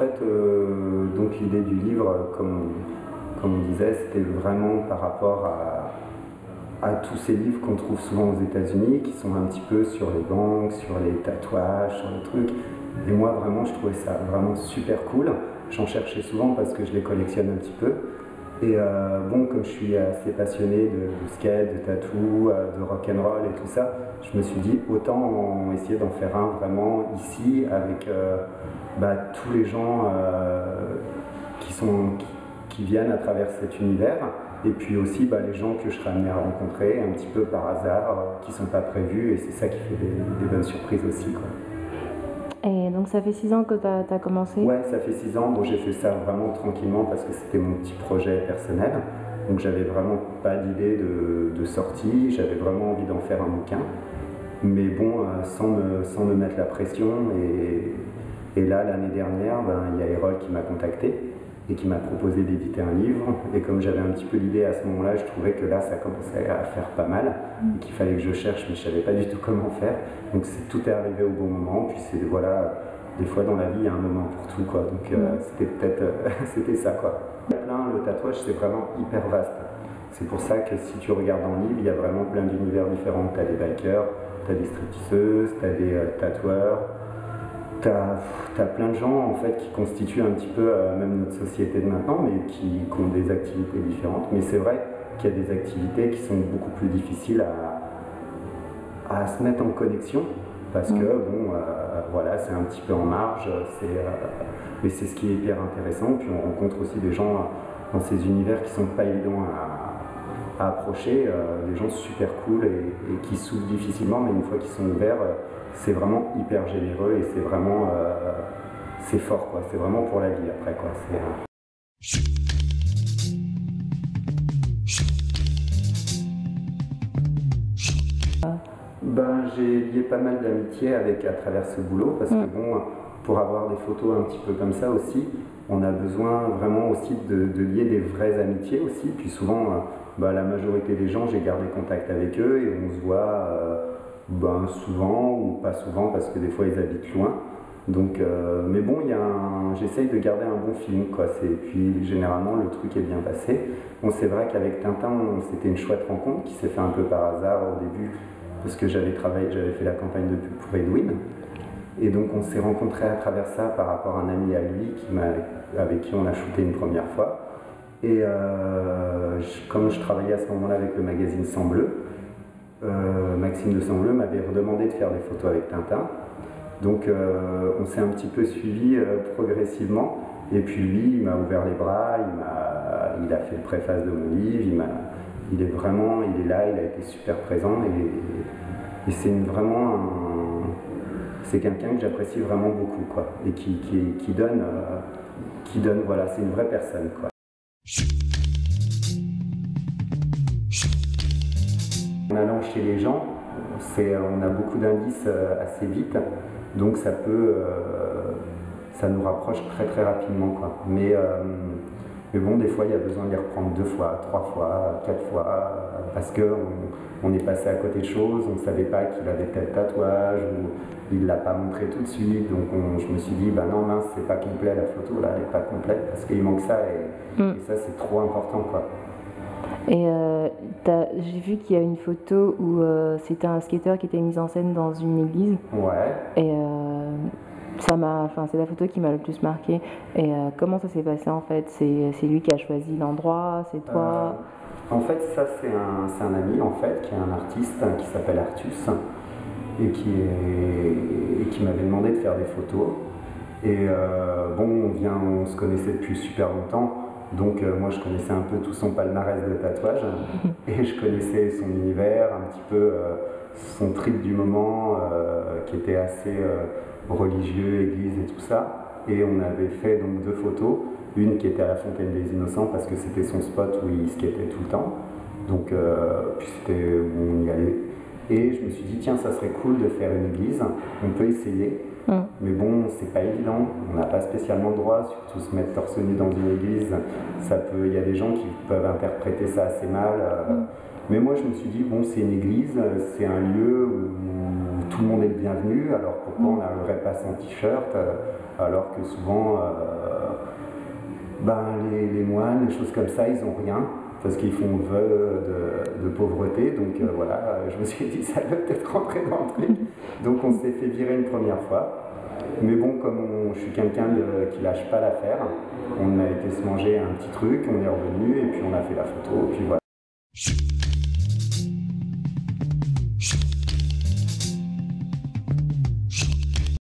fait, donc l'idée du livre, comme on disait, c'était vraiment par rapport à tous ces livres qu'on trouve souvent aux États-Unis, qui sont un petit peu sur les gangs, sur les tatouages, sur les trucs. Et moi, vraiment, je trouvais ça vraiment super cool. J'en cherchais souvent parce que je les collectionne un petit peu. Et bon, comme je suis assez passionné de skate, de tatou, de rock'n'roll et tout ça, je me suis dit autant essayer d'en faire un vraiment ici avec tous les gens qui viennent à travers cet univers. Et puis aussi les gens que je serais amené à rencontrer un petit peu par hasard, qui ne sont pas prévus, et c'est ça qui fait des bonnes surprises aussi, quoi. Et donc ça fait 6 ans que tu as commencé? Ouais, ça fait 6 ans. Bon, j'ai fait ça vraiment tranquillement parce que c'était mon petit projet personnel. Donc j'avais vraiment pas d'idée de sortie, j'avais vraiment envie d'en faire un bouquin. Mais bon, sans me mettre la pression. Et là, l'année dernière, il y a Erol qui m'a contacté et qui m'a proposé d'éditer un livre. Et comme j'avais un petit peu l'idée à ce moment-là, je trouvais que là, ça commençait à faire pas mal et qu'il fallait que je cherche, mais je savais pas du tout comment faire. Donc tout est arrivé au bon moment. Puis c'est voilà, des fois dans la vie, il y a un moment pour tout, quoi. Donc c'était peut-être c'était ça, quoi. Le tatouage, c'est vraiment hyper vaste. C'est pour ça que si tu regardes dans le livre, il y a vraiment plein d'univers différents. Tu as des bikers, tu as des stripteaseuses, tu as des tatoueurs. T'as plein de gens en fait qui constituent un petit peu même notre société de maintenant, mais qui ont des activités différentes. Mais c'est vrai qu'il y a des activités qui sont beaucoup plus difficiles à se mettre en connexion parce que bon, voilà, c'est un petit peu en marge. Mais c'est ce qui est hyper intéressant. Puis on rencontre aussi des gens dans ces univers qui sont pas évidents à approcher, des gens super cool et qui s'ouvrent difficilement, mais une fois qu'ils sont ouverts, c'est vraiment hyper généreux et c'est vraiment c'est fort, quoi. C'est vraiment pour la vie après, quoi. J'ai lié pas mal d'amitié à travers ce boulot parce que bon, pour avoir des photos un petit peu comme ça aussi, on a besoin vraiment aussi de lier des vraies amitiés aussi. Puis souvent, la majorité des gens, j'ai gardé contact avec eux et on se voit souvent ou pas souvent parce que des fois ils habitent loin. Donc, mais bon, j'essaye de garder un bon feeling, quoi. Puis généralement le truc est bien passé. Bon, c'est vrai qu'avec Tintin, c'était une chouette rencontre qui s'est fait un peu par hasard au début parce que j'avais fait la campagne de pub pour Edwin. Et donc on s'est rencontrés à travers ça par rapport à un ami à lui avec qui on a shooté une première fois. Et comme je travaillais à ce moment-là avec le magazine Sang Bleu, Maxime de Sang Bleu m'avait redemandé de faire des photos avec Tintin. Donc on s'est un petit peu suivi progressivement. Et puis lui, il m'a ouvert les bras, il a fait le préface de mon livre, il est là, il a été super présent et c'est c'est quelqu'un que j'apprécie vraiment beaucoup, quoi, et qui donne, voilà, c'est une vraie personne, quoi. En allant chez les gens, on a beaucoup d'indices assez vite, donc ça nous rapproche très très rapidement, quoi. Mais bon, des fois, il y a besoin d'y reprendre 2 fois, 3 fois, 4 fois, parce qu'on est passé à côté de choses, on ne savait pas qu'il avait tel tatouage, ou il ne l'a pas montré tout de suite, donc je me suis dit, non, mince, c'est pas complet, la photo, là, elle n'est pas complète, parce qu'il manque ça, et ça, c'est trop important, quoi. Et j'ai vu qu'il y a une photo où c'était un skateur qui était mis en scène dans une église. Ouais. Et c'est la photo qui m'a le plus marqué. Et comment ça s'est passé en fait? C'est lui qui a choisi l'endroit, c'est toi? En fait, ça c'est un ami en fait qui est un artiste qui s'appelle Artus et qui m'avait demandé de faire des photos. Et bon, on se connaissait depuis super longtemps. Donc moi je connaissais un peu tout son palmarès de tatouage et je connaissais son univers, un petit peu son trip du moment qui était assez religieux, église et tout ça. Et on avait fait donc 2 photos, une qui était à la Fontaine des Innocents parce que c'était son spot où il skatait tout le temps. Donc puis c'était où on y allait. Et je me suis dit tiens, ça serait cool de faire une église, on peut essayer. Mais bon, c'est pas évident, on n'a pas spécialement le droit, surtout se mettre torse nu dans une église, il y a des gens qui peuvent interpréter ça assez mal. Mais moi je me suis dit, bon, c'est une église, c'est un lieu où tout tout le monde est le bienvenu, alors pourquoi on n'arriverait pas sans t-shirt, alors que souvent, les moines, les choses comme ça, ils n'ont rien, parce qu'ils font vœu de pauvreté, donc voilà, je me suis dit ça doit peut-être rentrer dans le truc. Donc on s'est fait virer une première fois. Mais bon, comme je suis quelqu'un qui lâche pas l'affaire, on a été se manger un petit truc, on est revenu et puis on a fait la photo, puis voilà.